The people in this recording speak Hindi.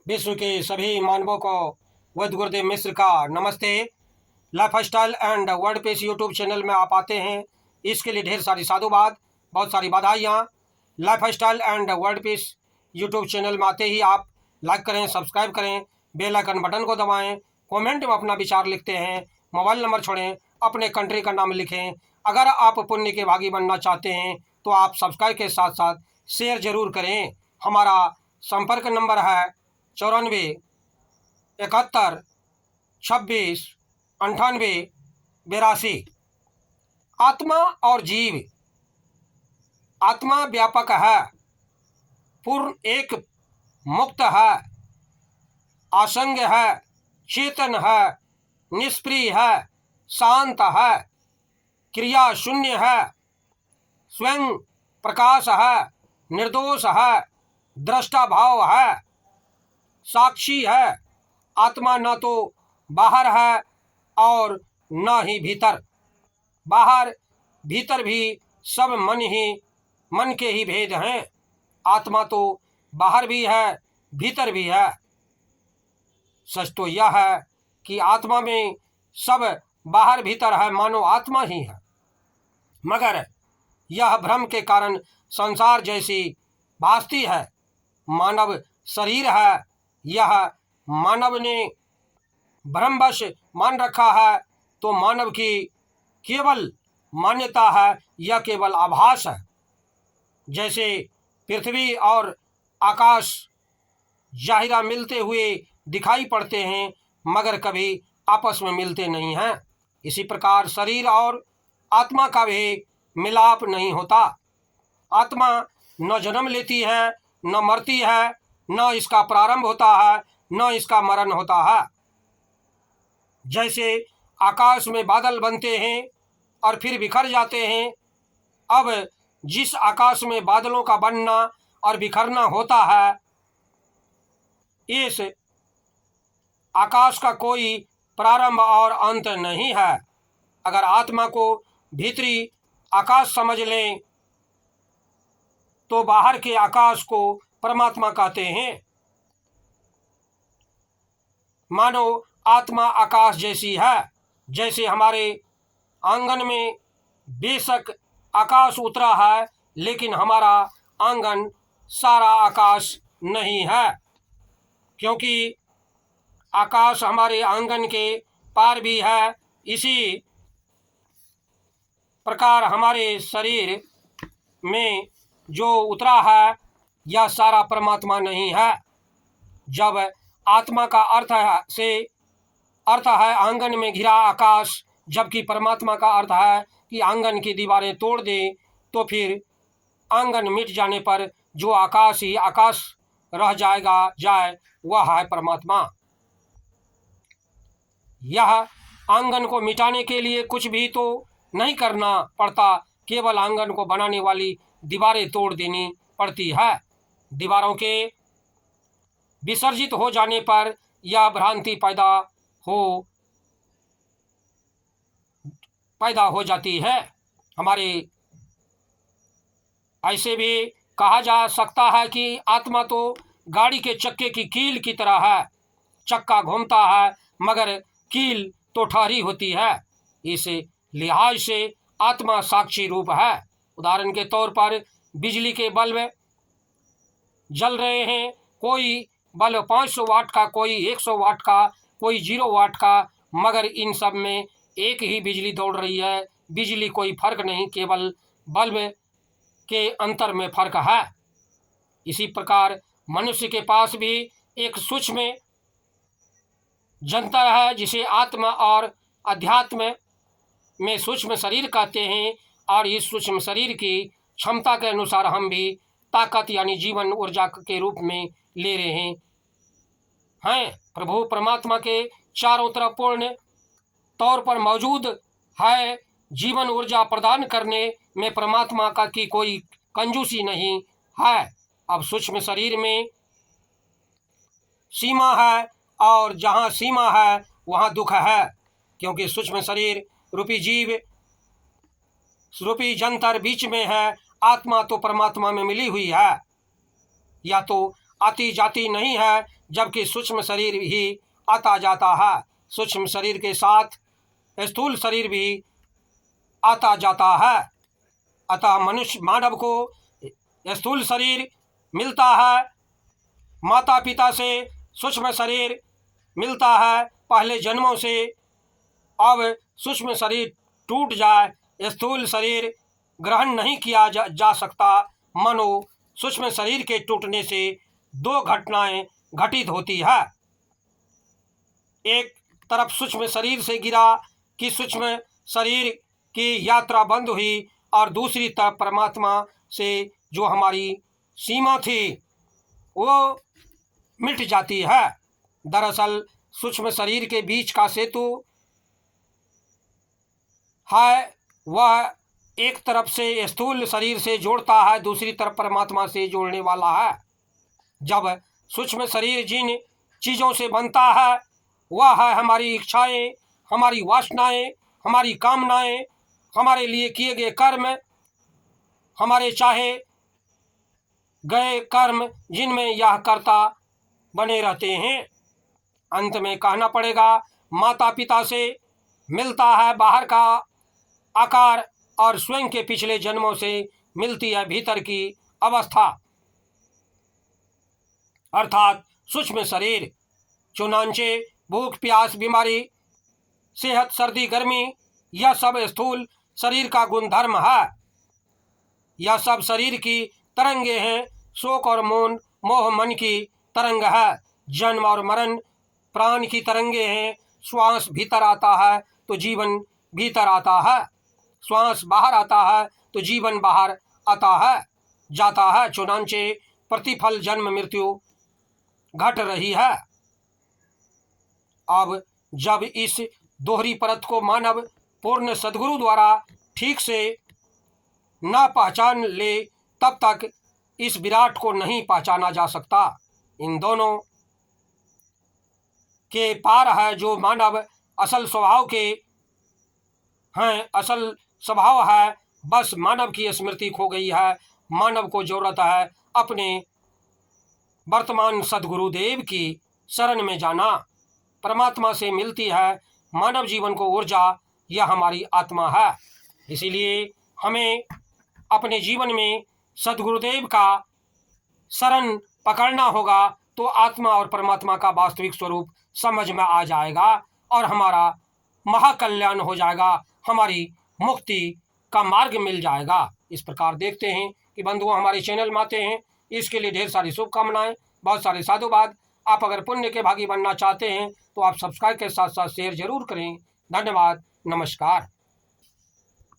विश्व के सभी मानवों को वैद गुरुदेव मिश्र का नमस्ते। Life style and word pace YouTube channel में आप आते हैं, इसके लिए ढेर सारी साधुवाद, बहुत सारी बधाइयाँ। Life style and word pace YouTube channel में आते ही आप लाइक करें, सब्सक्राइब करें, बेल आइकन बटन को दबाएं, कमेंट में अपना विचार लिखते हैं, मोबाइल नंबर छोड़ें, अपने कंट्री का नाम लिखें। अगर आप पुण्य के भागी बनना चाहते हैं तो आप सब्सक्राइब के साथ साथ शेयर जरूर करें। हमारा संपर्क नंबर है 94 71 26 98 82। आत्मा और जीव। आत्मा व्यापक है, पूर्ण एक मुक्त है, असंग है, चेतन है, निष्क्रिय है, शांत है, क्रिया शून्य है, स्वयं प्रकाश है, निर्दोष है, दृष्टा भाव है, साक्षी है। आत्मा न तो बाहर है और न ही भीतर। बाहर भीतर भी सब मन के ही भेद हैं। आत्मा तो बाहर भी है, भीतर भी है। सच तो यह है कि आत्मा में सब बाहर भीतर है, मानो आत्मा ही है। मगर यह भ्रम के कारण संसार जैसी भासती है। मानव शरीर है, यह मानव ने भ्रमवश मान रखा है, तो मानव की केवल मान्यता है, यह केवल आभास है। जैसे पृथ्वी और आकाश जाहिरा मिलते हुए दिखाई पड़ते हैं, मगर कभी आपस में मिलते नहीं हैं। इसी प्रकार शरीर और आत्मा का भी मिलाप नहीं होता। आत्मा न जन्म लेती है, न मरती है, न इसका प्रारंभ होता है, न इसका मरण होता है। जैसे आकाश में बादल बनते हैं और फिर बिखर जाते हैं। अब जिस आकाश में बादलों का बनना और बिखरना होता है, इस आकाश का कोई प्रारंभ और अंत नहीं है। अगर आत्मा को भीतरी आकाश समझ लें तो बाहर के आकाश को परमात्मा कहते हैं। मानो आत्मा आकाश जैसी है। जैसे हमारे आंगन में बेशक आकाश उतरा है, लेकिन हमारा आंगन सारा आकाश नहीं है, क्योंकि आकाश हमारे आंगन के पार भी है। इसी प्रकार हमारे शरीर में जो उतरा है, यह सारा परमात्मा नहीं है। जब आत्मा का अर्थ है आंगन में घिरा आकाश, जबकि परमात्मा का अर्थ है कि आंगन की दीवारें तोड़ दे, तो फिर आंगन मिट जाने पर जो आकाश ही आकाश रह जाए वह है परमात्मा। यह आंगन को मिटाने के लिए कुछ भी तो नहीं करना पड़ता, केवल आंगन को बनाने वाली दीवारें तोड़ देनी पड़ती है। दीवारों के विसर्जित हो जाने पर यह भ्रांति पैदा हो जाती है। हमारे ऐसे भी कहा जा सकता है कि आत्मा तो गाड़ी के चक्के की कील की तरह है। चक्का घूमता है, मगर कील तो ठहरी होती है। इस लिहाज से आत्मा साक्षी रूप है। उदाहरण के तौर पर बिजली के बल्ब जल रहे हैं। कोई बल्ब 500 वाट का, कोई 100 वाट का, कोई 0 वाट का, मगर इन सब में एक ही बिजली दौड़ रही है। बिजली कोई फर्क नहीं, केवल बल्ब के अंतर में फर्क है। इसी प्रकार मनुष्य के पास भी एक सूक्ष्म जंतर है, जिसे आत्मा और अध्यात्म में सूक्ष्म शरीर कहते हैं। और इस सूक्ष्म शरीर की क्षमता के अनुसार हम भी ताकत यानी जीवन ऊर्जा के रूप में ले रहे हैं। प्रभु परमात्मा के चारों तरफ पूर्ण तौर पर मौजूद है। जीवन ऊर्जा प्रदान करने में परमात्मा का की कोई कंजूसी नहीं है। अब सूक्ष्म शरीर में सीमा है, और जहाँ सीमा है वहाँ दुख है, क्योंकि सूक्ष्म शरीर रूपी जीव रूपी जंतर बीच में है। आत्मा तो परमात्मा में मिली हुई है। या तो आती जाती नहीं है, जबकि सूक्ष्म शरीर ही आता जाता है। सूक्ष्म शरीर के साथ स्थूल शरीर भी आता जाता है। अतः मनुष्य मानव को स्थूल शरीर मिलता है, माता पिता से सूक्ष्म शरीर मिलता है पहले जन्मों से। अब सूक्ष्म शरीर टूट जाए, स्थूल शरीर ग्रहण नहीं किया जा सकता। मनो सूक्ष्म शरीर के टूटने से दो घटनाएं घटित होती है। एक तरफ सूक्ष्म शरीर से गिरा कि सूक्ष्म शरीर की यात्रा बंद हुई, और दूसरी तरफ परमात्मा से जो हमारी सीमा थी वो मिट जाती है। दरअसल सूक्ष्म शरीर के बीच का सेतु है, वह एक तरफ से स्थूल शरीर से जोड़ता है, दूसरी तरफ परमात्मा से जोड़ने वाला है। जब सूक्ष्म शरीर जिन चीज़ों से बनता है वह है हमारी इच्छाएं, हमारी वासनाएं, हमारी कामनाएं, हमारे लिए किए गए कर्म, हमारे चाहे गए कर्म जिनमें यह कर्ता बने रहते हैं। अंत में कहना पड़ेगा, माता पिता से मिलता है बाहर का आकार, और स्वयं के पिछले जन्मों से मिलती है भीतर की अवस्था, अर्थात सूक्ष्म शरीर। चुनांचे, भूख प्यास, बीमारी, सेहत, सर्दी गर्मी, यह सब स्थूल शरीर का गुणधर्म है। यह सब शरीर की तरंगे हैं। शोक और मोह मन की तरंग है। जन्म और मरण प्राण की तरंगे हैं। श्वास भीतर आता है तो जीवन भीतर आता है, श्वास बाहर आता है तो जीवन बाहर आता है जाता है। चुनांचे प्रतिफल जन्म मृत्यु घट रही है। अब जब इस दोहरी परत को मानव पूर्ण सद्गुरु द्वारा ठीक से न पहचान ले, तब तक इस विराट को नहीं पहचाना जा सकता। इन दोनों के पार है जो मानव असल स्वभाव के हैं, असल स्वभाव है। बस मानव की स्मृति खो गई है। मानव को जरूरत है अपने वर्तमान सद्गुरुदेव की शरण में जाना। परमात्मा से मिलती है मानव जीवन को ऊर्जा, यह हमारी आत्मा है। इसीलिए हमें अपने जीवन में सद्गुरुदेव का शरण पकड़ना होगा, तो आत्मा और परमात्मा का वास्तविक स्वरूप समझ में आ जाएगा और हमारा महाकल्याण हो जाएगा, हमारी मुक्ति का मार्ग मिल जाएगा। इस प्रकार देखते हैं कि बंधुओं हमारे चैनल में आते हैं, इसके लिए ढेर सारी शुभकामनाएं, बहुत सारे साधुवाद। आप अगर पुण्य के भागी बनना चाहते हैं तो आप सब्सक्राइब के साथ साथ शेयर जरूर करें। धन्यवाद, नमस्कार।